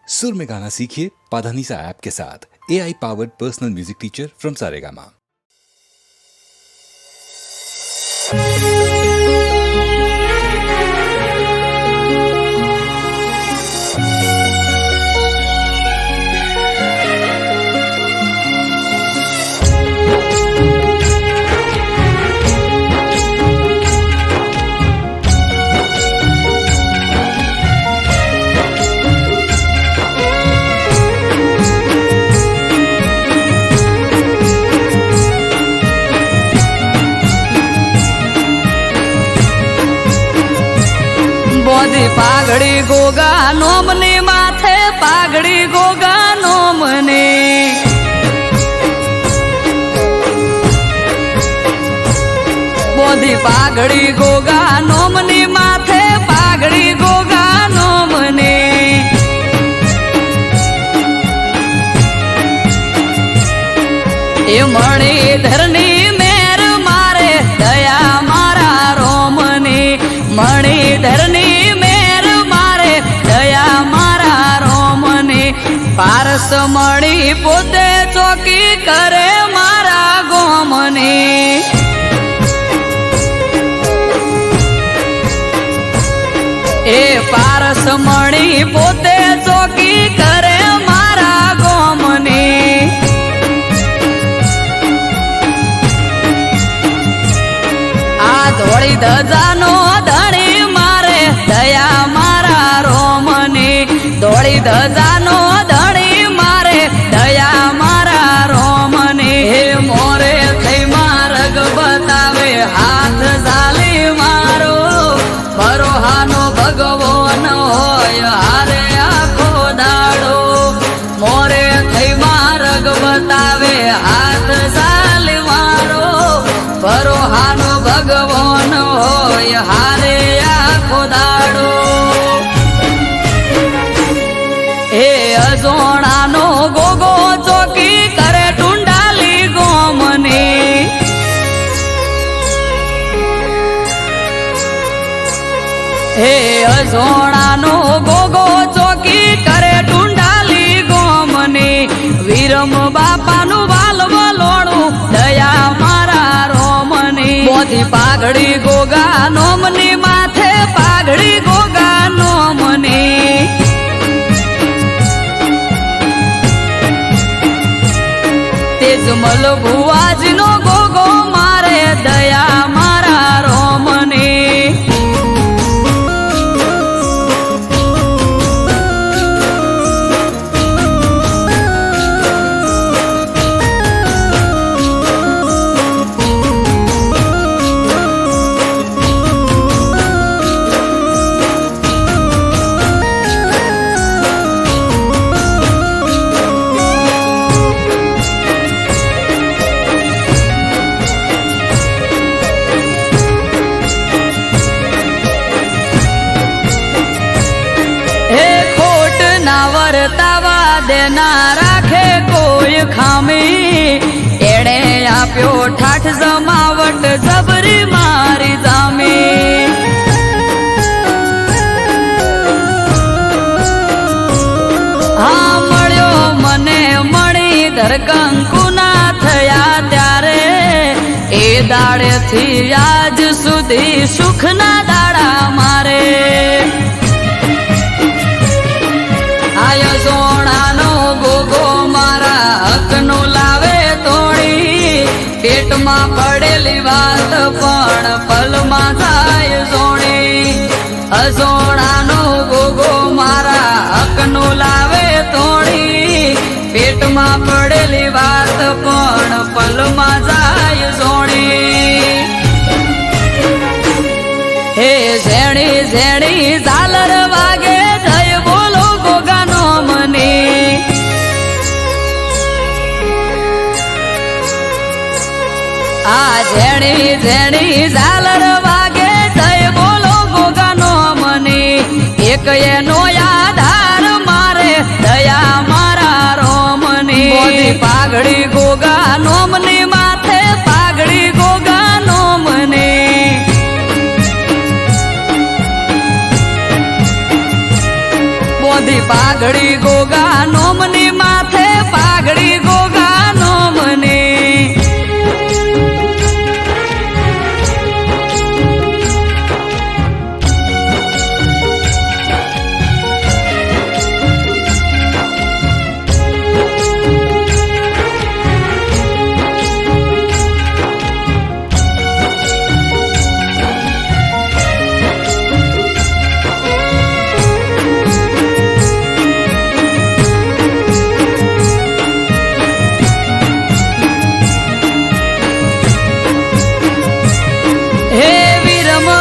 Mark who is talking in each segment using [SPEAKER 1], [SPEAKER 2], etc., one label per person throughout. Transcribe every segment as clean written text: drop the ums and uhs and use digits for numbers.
[SPEAKER 1] सुर में गाना सीखिए पाधानीसा ऐप के साथ। AI powered personal music teacher from Saregama.
[SPEAKER 2] બોધી પાઘડી ગોગા નોમને માથે પાઘડી ગોગા નોમને બોધી પાઘડી ગોગા નોમની માથે પાઘડી ગોગા નોમને એ મણિધરની મેર મારે દયા મારા રોમને મણિધરની પારસ મળી પોતે ચોકી કરે મારા ગોમને એ પારસ મળી પોતે ચોકી કરે મારા ગોમને આ ધોળી ધજાનો ધણી મારે દયા મારા રોમને ધોળી ધજાનો હાથ ઝાલી મારો ભરોહાનો ભગવાન હોય હારે આખો દાડો મોરે થઈ માર્ગ બતાવે હાથ ઝાલી મારો ભરોહાનો ભગવાન હોય હારે આખો દાડો એ અજોણાનો ગોગો ચોકી કરે ટુંડાલી ગોમને હે અજોણાનો ગોગો ચોકી કરે ટુંડાલી ગોમને વીરમ બાપાનું વાલવલોણું દયા મારા રોમને બોધી પાઘડી ગોગા નોમની માથે પાઘડી ગોગા નોમને તેજમલ ભુવાજીનો ગોગો મારે દયા મારા રોમને વર્તાવા દેના રાખે કોઈ ખામી એણે આપ્યો ઠાઠ જમાવટ જબરી મારી જામે હા મળ્યો મને મણિધર કંકુના થયા ત્યારે એ દાડેથી આજ સુધી સુખના દાડા મારે આય સોણાનો ગોગો મારા હકનો લાવે તોડી પેટમાં પડેલી વાત પણ પલમાં થાય જોણી અસોણાનો ગોગો મારા હકનો લાવે તોડી પેટમાં પડેલી વાત પણ પલમાં જાય જોણી હે ઝેણી ઝેણી ઝાલર વાગે જય બોલો આ ઝેણી ઝેણી ઝાલર વાગે જય બોલો ગોગાનો મને એક એનો આધાર મારે દયા મારા રોમને બોધી પાઘડી ગોગા નોમની માથે પાઘડી ગોગા નોમને બોધી પાઘડી પાઘડી ગોગા નોમની માથે પાઘડી ગોગા નોમની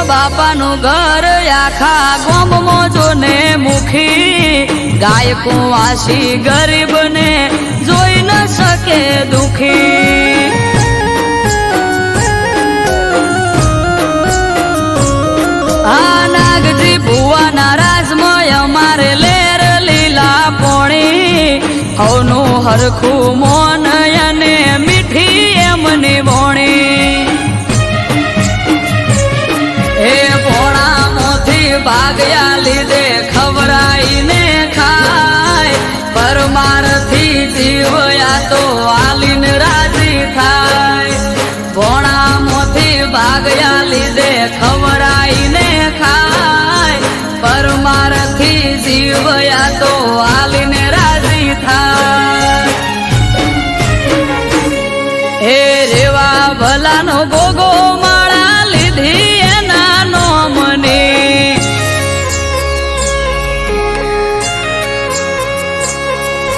[SPEAKER 2] બાપાનું ઘર આખા ગોમમાં જોને મુખી ગાયકો વાસી ગરીબને જોઈ ન શકે દુખી આ નાગજી ભુવાના રાજમય અમારે લેર લીલા પોણી હવનું હરખું મોન અને મીઠી એમની બોણી ભાગ્યા લીધે ખવરાઈને ખાય પરમારથી જીવયા તો આલીન રાજી થાય ભોણામોથી ભાગ્યા લીધે ખવરાઈને ખાય પરમારથી જીવયા તો આલીન રાજી થાય હે રેવા ભલાનો ગોગો માળા લીધી એના નોમને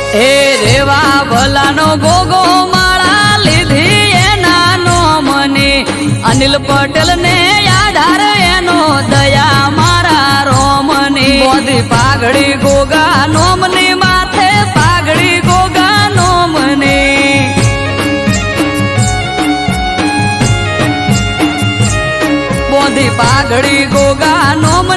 [SPEAKER 2] હે રેવા ભલાનો ગોગો માળા લીધી એના નોમને અનિલ પટેલ ને આધાર એનો દયા મારા રોમને બોધી પાઘડી ગોગા નોમની માથે પાઘડી ગોગા નોમને બોધી પાઘડી ગોગા નોમની